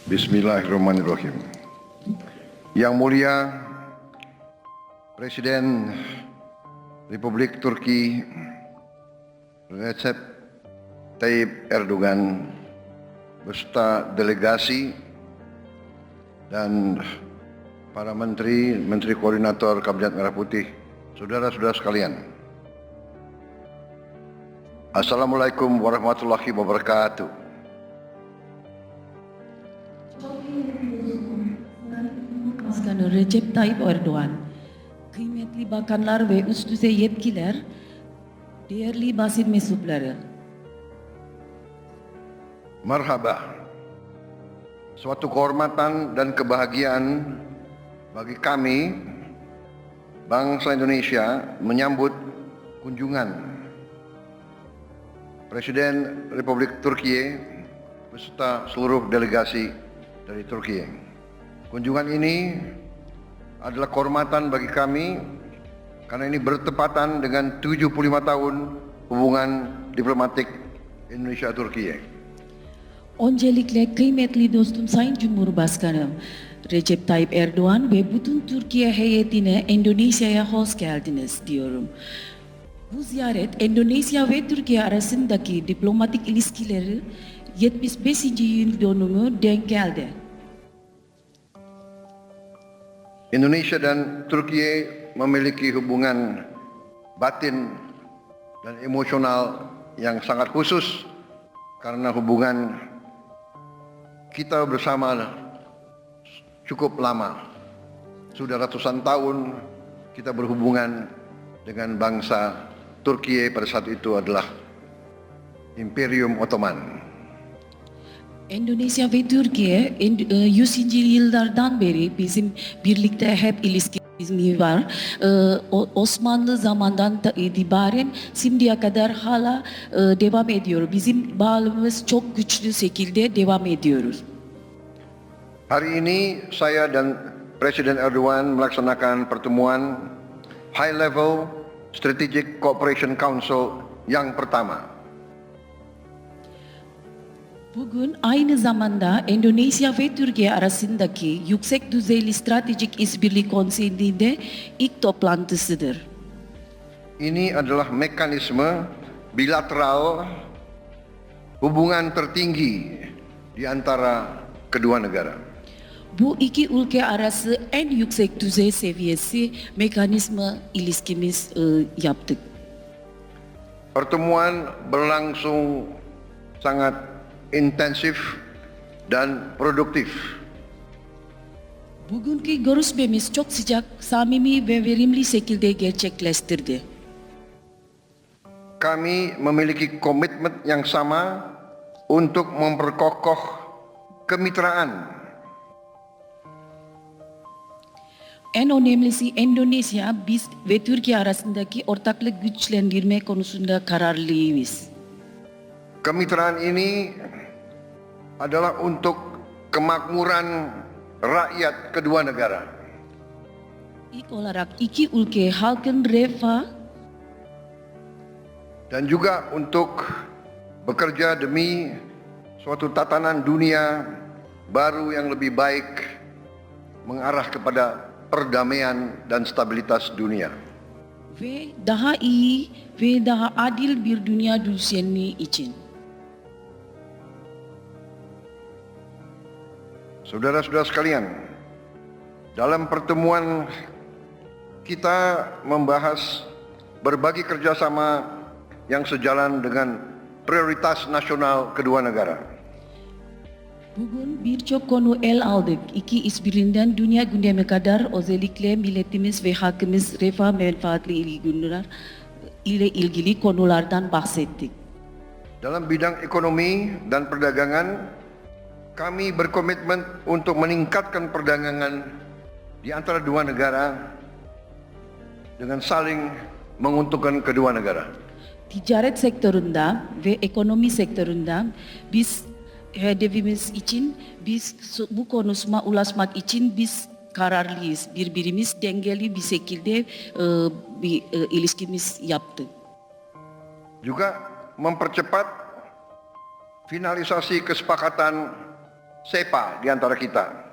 Bismillahirrahmanirrahim. Yang mulia Presiden Republik Turki Recep Tayyip Erdogan beserta delegasi dan para menteri koordinator Kabinet Merah Putih, saudara-saudara sekalian. Assalamualaikum warahmatullahi wabarakatuh. Başkanı Recep Tayyip Erdoğan, kıymetli bakanlar ve üst düzey yetkiler, değerli basın mensupları. Marhaba. Suatu kehormatan dan kebahagiaan bagi kami, bangsa Indonesia, menyambut kunjungan Presiden Republik Turkiye beserta seluruh delegasi dari Turkiye. Kunjungan ini adalah kehormatan bagi kami karena ini bertepatan dengan 75 tahun hubungan diplomatik Indonesia-Türkiye. Öncelikle kıymetli dostum Sayın Cumhurbaşkanım Recep Tayyip Erdoğan ve bütün Türkiye heyetine Endonezya'ya hoş geldiniz diyorum. Bu ziyaret Endonezya ve Türkiye arasındaki diplomatik ilişkileri 75. yıl dönümü denk geldi. Indonesia dan Turkiye memiliki hubungan batin dan emosional yang sangat khusus karena hubungan kita bersama cukup lama. Sudah ratusan tahun kita berhubungan dengan bangsa Turkiye, pada saat itu adalah Imperium Ottoman. Endonezya ve Türkiye 100. yıllardan beri bizim birlikte hep ilişkimiz var. Osmanlı zamandan itibaren şimdiye kadar hala devam ediyor. Bizim bağımız çok güçlü şekilde devam ediyoruz. Hari ini saya dan Presiden Erdogan melaksanakan pertemuan High Level Strategic Cooperation Council yang pertama. Bugün aynı zamanda Endonezya ve Türkiye arasındaki yüksek düzeyli stratejik işbirliği konseyinde ilk toplantısıdır. Ini adalah mekanisme bilateral hubungan tertinggi di antara kedua negara. Bu iki ülke arası en yüksek düzey seviyesi mekanizma ilişkimiz yaptık. Pertemuan berlangsung sangat intensif dan produktif. Bugünkü görüşmemiz çok sıcak, samimi ve verimli şekilde gerçekleştirdi. Kami memiliki komitmen yang sama untuk memperkokoh kemitraan. En önemlisi Endonezya, biz ve Türkiye arasındaki ortaklık güçlendirme konusunda kararlıyız. Kemitraan ini adalah untuk kemakmuran rakyat kedua negara. İlk olarak iki ülke halkın refah dan juga untuk bekerja demi suatu tatanan dunia baru yang lebih baik mengarah kepada perdamaian dan stabilitas dunia. ve daha iyi ve daha adil bir dünya düzeni için. Saudara-saudara sekalian, dalam pertemuan kita membahas berbagai kerjasama yang sejalan dengan prioritas nasional kedua negara. Bugün birçok konu el aldık. İki işbirliğinden dünya gündemi kadar özellikle milletimiz ve halkımız refah menfaatli ile ilgili konulardan bahsettik. Dalam bidang ekonomi dan perdagangan, kami berkomitmen untuk meningkatkan perdagangan di antara dua negara dengan saling menguntungkan kedua negara. Ticaret sektöründe ve ekonomi sektöründe biz hedefimiz için bu konuşma ulaşmak için biz kararlıyız. Birbirimiz dengeli bir şekilde bir ilişkimiz yaptık. Juga mempercepat finalisasi kesepakatan sepa di antara kita.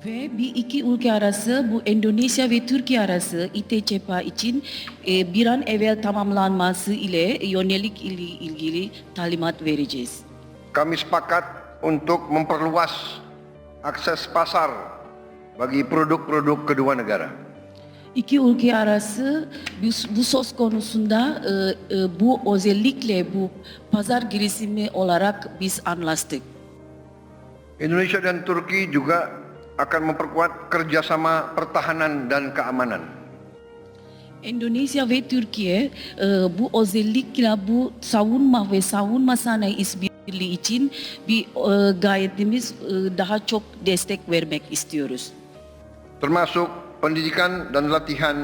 Ve bir iki ülke arası, bu Endonezya ve Türkiye arası İTÇPA için bir an evvel tamamlanması ile yönelik ilgili talimat vereceğiz. Kami sepakat untuk memperluas akses pasar bagi produk-produk kedua negara. İki ülke arası bu söz konusunda bu özellikle bu pazar girişimi olarak biz anlaştık. Indonesia dan Turki juga akan memperkuat kerjasama pertahanan dan keamanan. Endonezya ve Türkiye bu özellikle bu savunma ve savunma sanayi işbirliği için bir gayetimiz daha çok destek vermek istiyoruz. Termasuk pendidikan dan latihan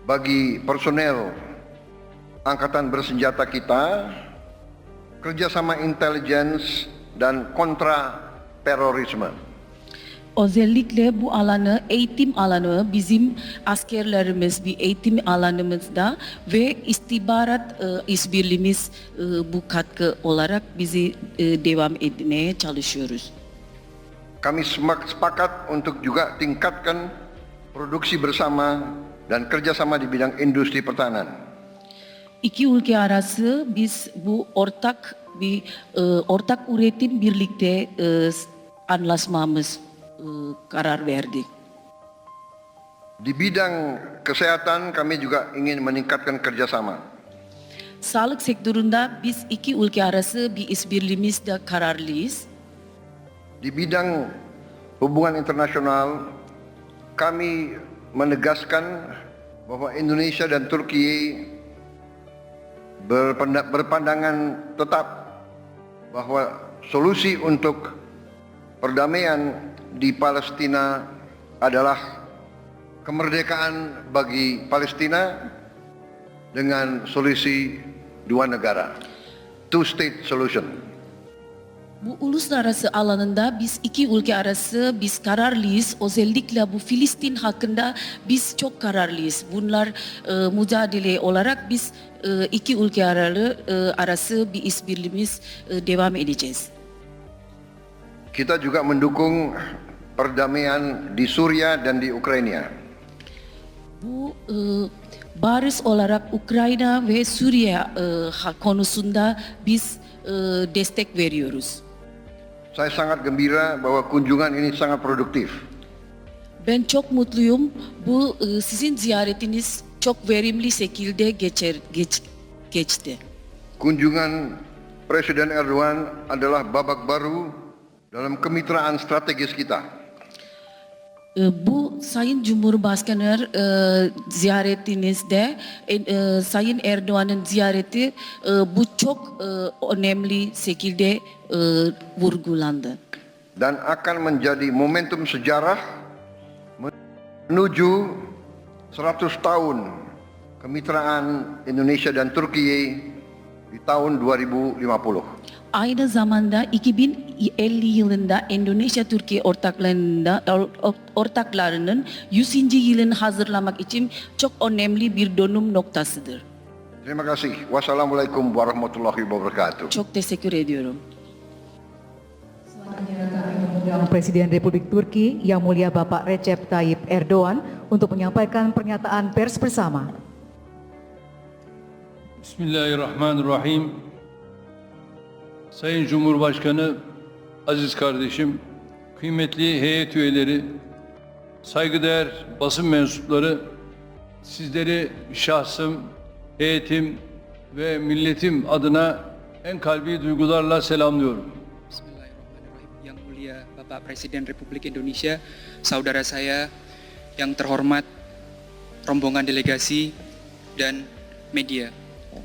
bagi personel angkatan bersenjata kita, kerjasama intelijens dan kontra terorisme. Özellikle bu alanı, eğitim alanı bizim askerlerimiz bir eğitim alanımızda ve istihbarat işbirliğimiz bu katkı olarak bizi devam etmeye çalışıyoruz. Kami sepakat untuk juga tingkatkan produksi bersama dan kerjasama di bidang industri pertahanan. İki ülke arası biz bu ortak üretim birlikte anlaşmamız karar verdik. Di bidang kesehatan kami juga ingin meningkatkan kerjasama. Sağlık sektöründe biz iki ülke arası bir işbirliğimizde kararlıyız. Di bidang hubungan internasional kami menegaskan bahwa Indonesia dan Turki berpandangan tetap bahwa solusi untuk perdamaian di Palestina adalah kemerdekaan bagi Palestina dengan solusi dua negara, two state solution. Bu uluslararası alanında biz iki ülke arası biz kararlıyız. Özellikle bu Filistin hakkında biz çok kararlıyız. Bunlar mücadele olarak biz iki ülke arası bir işbirliğimiz devam edeceğiz. Kita juga mendukung perdamaian di Suriah dan di Ukraina. Bu barış olarak Ukrayna ve Suriye konusunda biz destek veriyoruz. Saya sangat gembira bahwa kunjungan ini sangat produktif. Ben çok mutluyum. Bu sizin ziyaretiniz çok verimli şekilde geçti. Kunjungan Presiden Erdogan adalah babak baru dalam kemitraan strategis kita. Bu Sayın Cumhurbaşkanı ziyaretinizde Sayın Erdoğan'ın ziyareti bu çok önemli şekilde vurgulandı. Dan akan menjadi momentum sejarah menuju 100 tahun kemitraan Indonesia dan Turkiye di tahun 2050. Aynı zamanda 2050 yılında Endonezya-Türkiye ortaklarının 100. yılını hazırlamak için çok önemli bir dönüm noktasıdır. Terima kasih. Wassalamualaikum warahmatullahi wabarakatuh. Çok teşekkür ediyorum. Selanjutnya kami mengundang Presiden Republik Turki Yang Mulia Bapak Recep Tayyip Erdogan untuk menyampaikan pernyataan pers bersama. Bismillahirrahmanirrahim. Sayın Cumhurbaşkanı, aziz kardeşim, kıymetli heyet üyeleri, saygıdeğer basın mensupları, sizleri şahsım, heyetim ve milletim adına en kalbi duygularla selamlıyorum. Bismillahirrahmanirrahim. Yang mulia Bapak Presiden Republik Indonesia, saudara saya yang terhormat, rombongan delegasi dan media.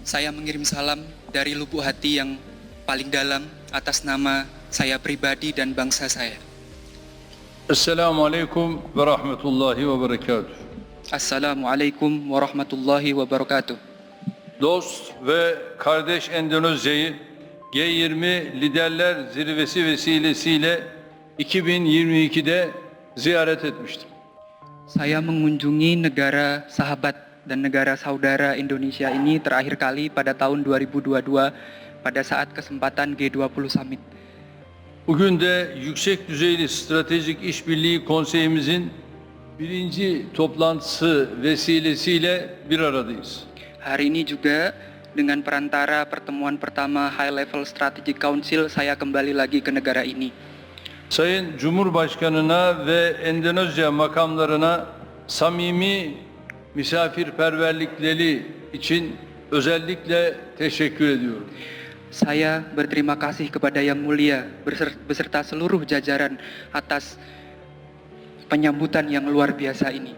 Saya mengirim salam dari lubuk hati yang paling dalam atas nama saya pribadi dan bangsa saya. Esselamu Aleyküm ve Rahmetullahi ve Berekatuhu. Assalamualaikum warahmatullahi wabarakatuh. Dost ve kardeş Endonezya'yı G20 Liderler Zirvesi vesilesiyle 2022'de ziyaret etmiştim. Saya mengunjungi negara sahabat dan negara saudara Indonesia ini terakhir kali pada tahun 2022 pada saat kesempatan G20 Summit. Bugün de yüksek düzeyli stratejik işbirliği konseyimizin birinci toplantısı vesilesiyle bir aradayız. Hari ini juga dengan perantara pertemuan pertama High Level Strategic Council, saya kembali lagi ke negara ini. Sayın Cumhurbaşkanına ve Endonezya makamlarına samimi misafirperverlikleri için özellikle teşekkür ediyorum. Saya berterima kasih kepada Yang Mulia beserta seluruh jajaran atas penyambutan yang luar biasa ini.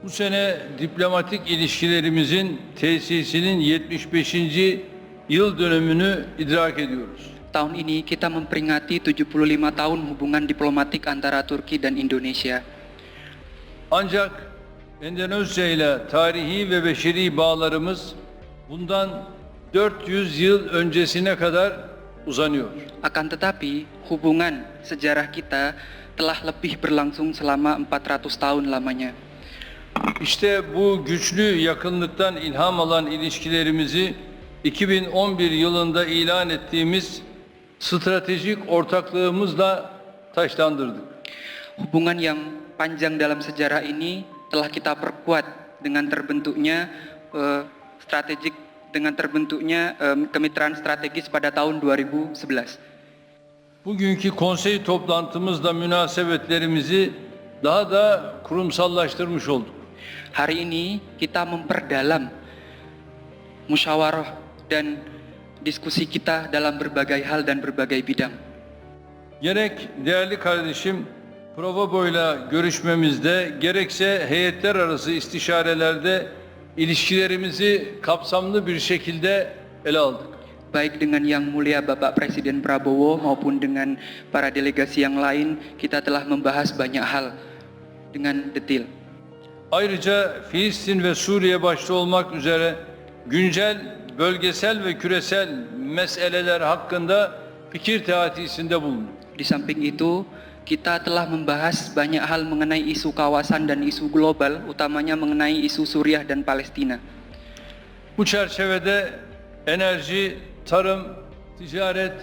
Bu sene diplomatik ilişkilerimizin tesisinin 75. yıl dönümünü idrak ediyoruz. Tahun ini kita memperingati 75 tahun hubungan diplomatik antara Turki dan Indonesia. Ancak Endonezya ile tarihi ve beşeri bağlarımız bundan 400 yıl öncesine kadar uzanıyor. Akan tetapi, hubungan sejarah kita telah lebih berlangsung selama 400 tahun lamanya. İşte bu güçlü yakınlıktan ilham alan ilişkilerimizi 2011 yılında ilan ettiğimiz stratejik ortaklığımızla taşlandırdık. Hubungan yang panjang dalam sejarah ini telah kita perkuat dengan terbentuknya kemitraan strategis pada tahun 2011. Bugünkü konsey toplantımızda münasebetlerimizi daha da kurumsallaştırmış olduk. Hari ini kita memperdalam musyawarah dan diskusi kita dalam berbagai hal dan berbagai bidang. Gerek değerli kardeşim Provobo'yla görüşmemizde, gerekse heyetler arası istişarelerde ilişkilerimizi kapsamlı bir şekilde ele aldık. Baik dengan Yang Mulia Bapak Presiden Prabowo maupun dengan para delegasi yang lain, kita telah membahas banyak hal dengan detail. Ayrıca Filistin ve Suriye başta olmak üzere güncel, bölgesel ve küresel meseleler hakkında fikir teatisinde bulunduk. Di samping itu, kita telah membahas banyak hal mengenai isu kawasan dan isu global, utamanya mengenai isu Suriah dan Palestina. Bu çerçevede enerji, tarım, ticaret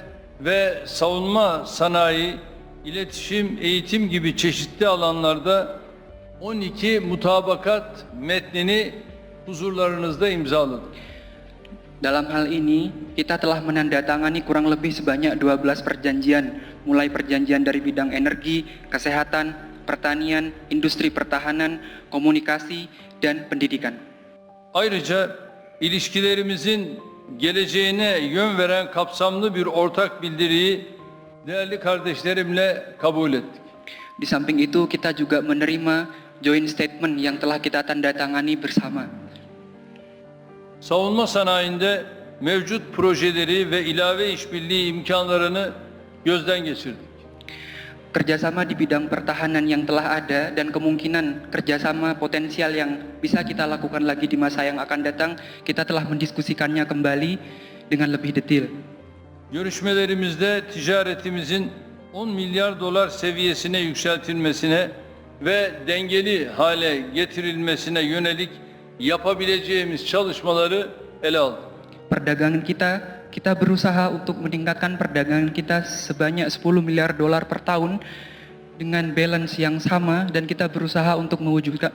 ve savunma sanayi, iletişim, eğitim gibi çeşitli alanlarda 12 mutabakat metnini huzurlarınızda imzaladık. Dalam hal ini, kita telah menandatangani kurang lebih sebanyak 12 perjanjian, mulai perjanjian dari bidang energi, kesehatan, pertanian, industri pertahanan, komunikasi, dan pendidikan. Ayrıca ilişkilerimizin geleceğine yön veren kapsamlı bir ortak bildiriyi değerli kardeşlerimle kabul ettik. Di samping itu, kita juga menerima joint statement yang telah kita tandatangani bersama. Savunma sanayinde mevcut projeleri ve ilave işbirliği imkanlarını gözden geçirdik. Kerjasama di bidang pertahanan yang telah ada dan kemungkinan kerjasama potensial yang bisa kita lakukan lagi di masa yang akan datang, kita telah mendiskusikannya kembali dengan lebih detail. Görüşmelerimizde ticaretimizin 10 milyar dolar seviyesine yükseltilmesine ve dengeli hale getirilmesine yönelik yapabileceğimiz çalışmaları ele aldık. Perdagangan kita berusaha untuk meningkatkan perdagangan kita sebanyak 10 miliar dolar per tahun dengan balance yang sama, dan kita berusaha untuk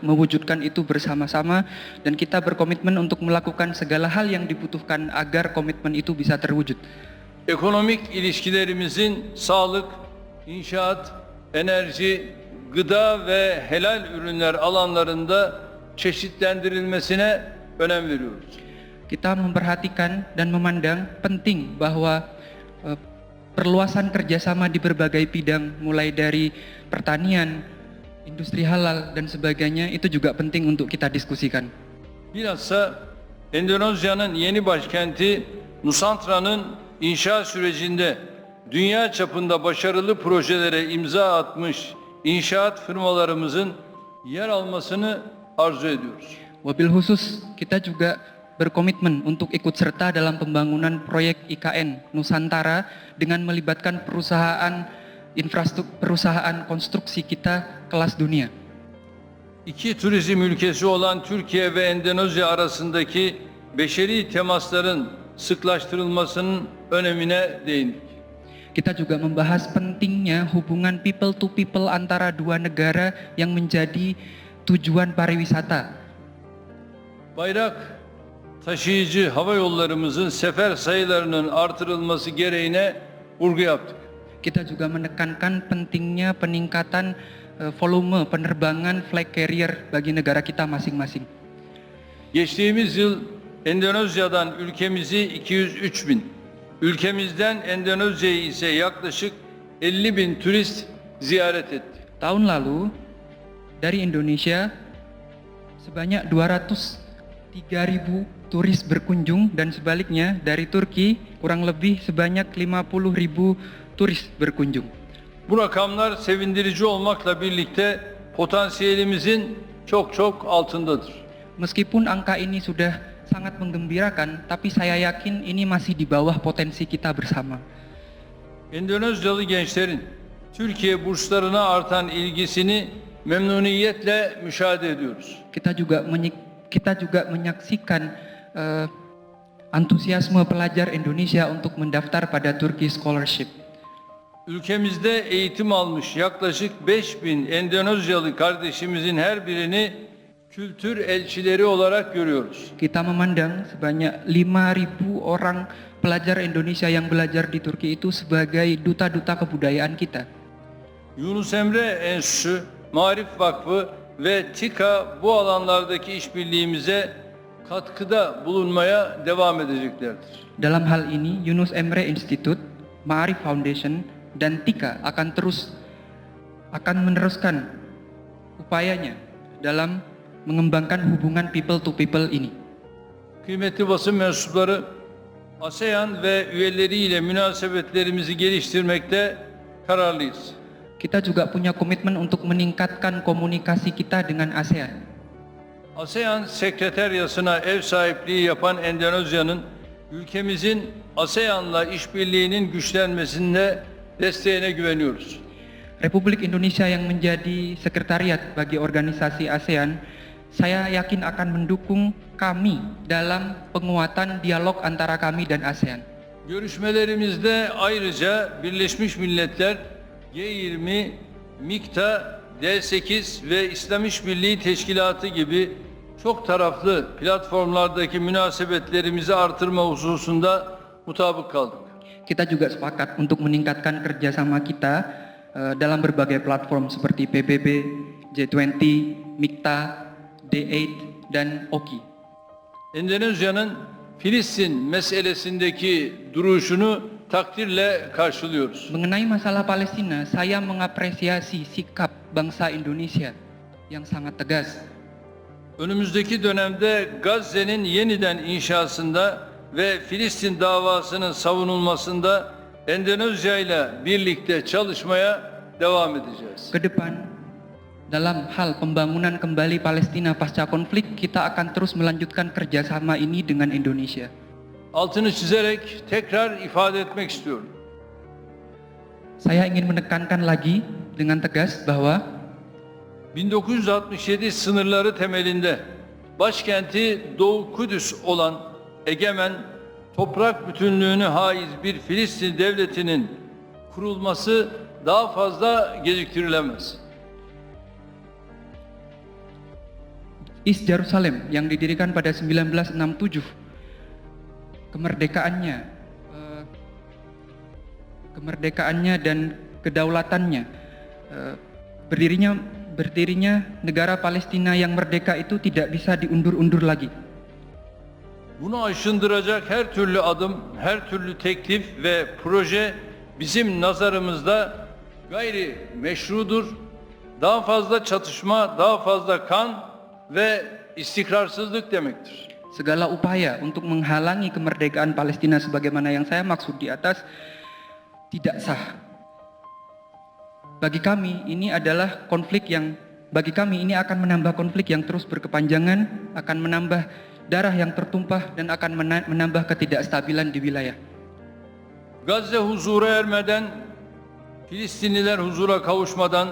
mewujudkan itu bersama-sama, dan kita berkomitmen untuk melakukan segala hal yang dibutuhkan agar komitmen itu bisa terwujud. Ekonomik ilişkilerimizin sağlık, inşaat, enerji, gıda ve helal ürünler alanlarında çeşitlendirilmesine önem veriyoruz. Kita memperhatikan dan memandang penting bahwa perluasan kerjasama di berbagai bidang, mulai dari pertanian, industri halal, dan sebagainya, itu juga penting untuk kita diskusikan. Bilhassa Endonezya'nın yeni başkenti Nusantra'nın inşa sürecinde dünya çapında başarılı projelere imza atmış inşaat firmalarımızın yer almasını arzu ediyoruz. Wabil khusus, kita juga berkomitmen untuk ikut serta dalam pembangunan proyek IKN Nusantara dengan melibatkan perusahaan konstruksi kita kelas dunia. İki turizm ülkesi olan Türkiye ve Endonezya arasındaki beşeri temasların sıklaştırılmasının önemine değindik. Kita juga membahas pentingnya hubungan people to people antara dua negara yang menjadi tujuan pariwisata. Bayrak taşıyıcı hava yollarımızın sefer sayılarının artırılması gereğine vurgu yaptık. Kita juga menekankan pentingnya peningkatan volume penerbangan flag carrier bagi negara kita masing-masing. Geçtiğimiz yıl Endonezya'dan ülkemizi 203 bin, ülkemizden Endonezya'yı ise yaklaşık 50 bin turist ziyaret etti. Tahun lalu dari Indonesia sebanyak 203.000 turis berkunjung dan sebaliknya dari Turki kurang lebih sebanyak 50.000 turis berkunjung. Bu rakamlar sevindirici olmakla birlikte potansiyelimizin çok altındadır. Meskipun angka ini sudah sangat menggembirakan, tapi saya yakin ini masih di bawah potensi kita bersama. Endonezyalı gençlerin Türkiye burslarına artan ilgisini memnuniyetle müşahede ediyoruz. Kita juga menyaksikan antusiasme pelajar Indonesia untuk mendaftar pada Turkey Scholarship. Ülkemizde eğitim almış yaklaşık 5.000 Endonezyalı kardeşimizin her birini kültür elçileri olarak görüyoruz. Kita memandang sebanyak 5.000 orang pelajar Indonesia yang belajar di Turki itu sebagai duta-duta kebudayaan kita. Yunus Emre Enstitüsü, Maarif Vakfı ve TİKA bu alanlardaki işbirliğimize katkıda bulunmaya devam edeceklerdir. Dalam hal ini, Yunus Emre Institute, Ma'arif Foundation, dan TIKA akan meneruskan upayanya dalam mengembangkan hubungan people to people ini. Kıymetli basın mensupları, ASEAN ve üyeleriyle münasebetlerimizi geliştirmekte kararlıyız. Kita juga punya komitmen untuk meningkatkan komunikasi kita dengan ASEAN. ASEAN Sekreteryası'na ev sahipliği yapan Endonezya'nın ülkemizin ASEAN'la işbirliğinin güçlenmesinde desteğine güveniyoruz. Republik Indonesia yang menjadi sekretariat bagi organisasi ASEAN, saya yakin akan mendukung kami dalam penguatan dialog antara kami dan ASEAN. Görüşmelerimizde ayrıca Birleşmiş Milletler, G20, MİKTA, D8 ve İslam İşbirliği Teşkilatı gibi çok taraflı platformlardaki münasebetlerimizi artırma hususunda mutabık kaldık. Kita juga sepakat untuk meningkatkan kerjasama kita dalam berbagai platform seperti PBB, G20, MİKTA, D8, dan OKI. Endonezya'nın Filistin meselesindeki duruşunu takdirle karşılıyoruz. Mengenai masalah Palestina, saya mengapresiasi sikap bangsa Indonesia yang sangat tegas. Önümüzdeki dönemde Gazze'nin yeniden inşasında ve Filistin davasının savunulmasında Endonezya ile birlikte çalışmaya devam edeceğiz. Ke depan, dalam hal pembangunan kembali Palestina pasca konflik, kita akan terus melanjutkan kerjasama ini dengan Indonesia. Altını çizerek tekrar ifade etmek istiyorum. Saya ingin menekankan lagi dengan tegas bahwa 1967 sınırları temelinde başkenti Doğu Kudüs olan egemen, toprak bütünlüğünü haiz bir Filistin devletinin kurulması daha fazla geciktirilemez. East Jerusalem yang didirikan pada 1967, kemerdekaannya dan kedaulatannya, berdirinya negara Palestina yang merdeka itu tidak bisa diundur-undur lagi. Bunu aşındıracak her türlü adım, her türlü teklif ve proje bizim nazarımızda gayri meşrudur. Daha fazla çatışma, daha fazla kan ve istikrarsızlık demektir. Segala upaya untuk menghalangi kemerdekaan Palestina sebagaimana yang saya maksud di atas tidak sah. Bagi kami ini akan menambah konflik yang terus berkepanjangan, akan menambah darah yang tertumpah dan akan menambah ketidakstabilan di wilayah. Gazze huzura ermeden, Filistinliler huzura kavuşmadan,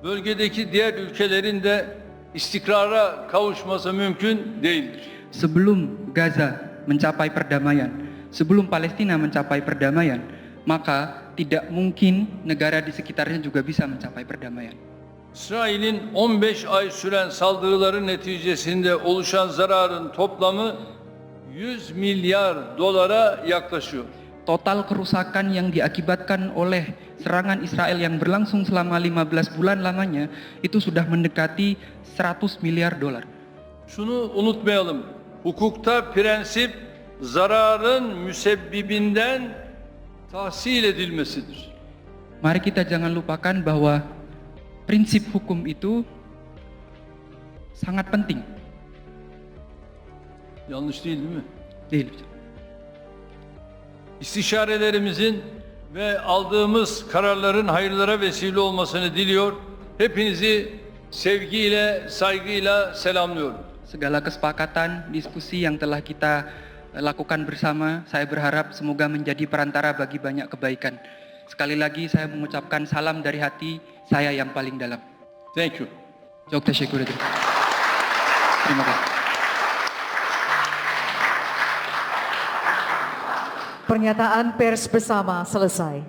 bölgedeki diğer ülkelerin de istikrara kavuşması mümkün değildir. Sebelum Gaza mencapai perdamaian, sebelum Palestina mencapai perdamaian, maka tidak mungkin negara di sekitarnya juga bisa mencapai perdamaian. İsrail'in 15 ay süren saldırıları neticesinde oluşan zararın toplamı 100 milyar dolara yaklaşıyor. Total kerusakan yang diakibatkan oleh serangan Israel yang berlangsung selama 15 bulan lamanya itu sudah mendekati 100 miliar dolar. Şunu unutmayalım. Hukukta prensip zararın müsebbibinden tahsil edilmesidir. Mari kita jangan lupakan bahwa prinsip hukum itu sangat penting. Yanlış değil mi? Değil. İstişarelerimizin ve aldığımız kararların hayırlara vesile olmasını diliyor. Hepinizi sevgiyle, saygıyla selamlıyorum. Segala kesepakatan, diskusi yang telah kita lakukan bersama, saya berharap semoga menjadi perantara bagi banyak kebaikan. Sekali lagi saya mengucapkan salam dari hati saya yang paling dalam. Thank you. Çok teşekkür ederim. Terima kasih. Pernyataan pers bersama selesai.